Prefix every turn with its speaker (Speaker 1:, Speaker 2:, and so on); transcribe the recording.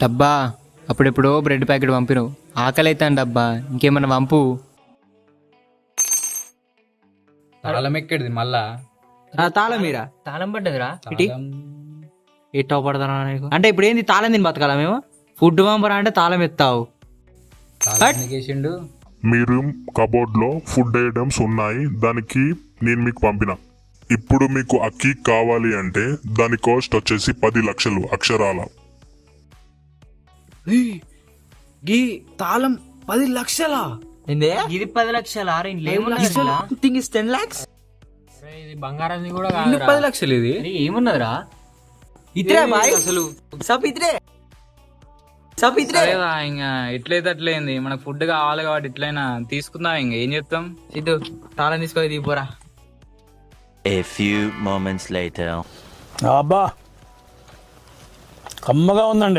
Speaker 1: డబ్బా అప్పుడెప్పుడో bread packet పంపిను, ఆకలి అవుతాను డబ్బా, ఇంకేమన్నా పంపు.
Speaker 2: తాళం ఎక్కడిది మళ్ళా?
Speaker 3: తాళం మీరా
Speaker 1: తాళం పడ్డదిరా.
Speaker 3: ఇటీ ఎట్టో పడతానా నీకు? అంటే ఇప్పుడు ఏంది తాళం తిని బతకాలా మేము? ఫుడ్ పంపరా అంటే తాళం ఎత్తావు.
Speaker 2: చేసిండు.
Speaker 4: మీ రూమ్ కబోర్డ్లో ఫుడ్ ఐటమ్స్ ఉన్నాయి, దానికి నేను మీకు పంపిన. ఇప్పుడు మీకు అక్కి కావాలి అంటే దాని కాస్ట్ వచ్చేసి 10 లక్షలు అక్షరాల.
Speaker 5: గీ తాళం 10 లక్షలా?
Speaker 3: ఏందే
Speaker 1: ఇది 10 లక్షలు ఆరు
Speaker 3: థింగ్ ఇస్ 10 lakhs.
Speaker 2: ఇది బంగారం కూడా
Speaker 5: ఎందుకు 10 లక్షలు ఇది?
Speaker 1: ఏమున్నదిరా?
Speaker 3: ఇత్రే బాయ్
Speaker 5: అసలు
Speaker 3: సబ్ ఇత్రే సబ్ ఇత్రే.
Speaker 6: సరేదా ఇంకా ఎట్లయితే అట్లయింది, మనకు ఫుడ్ కావాలి కాబట్టి ఎట్లయినా తీసుకుందాం. ఇంకా ఏం చెప్తాం?
Speaker 3: సిద్ధు తాళం తీసుకొని దిగిపోరా.
Speaker 7: A few moments later.
Speaker 8: అబ్బా కమ్మగా ఉందండి.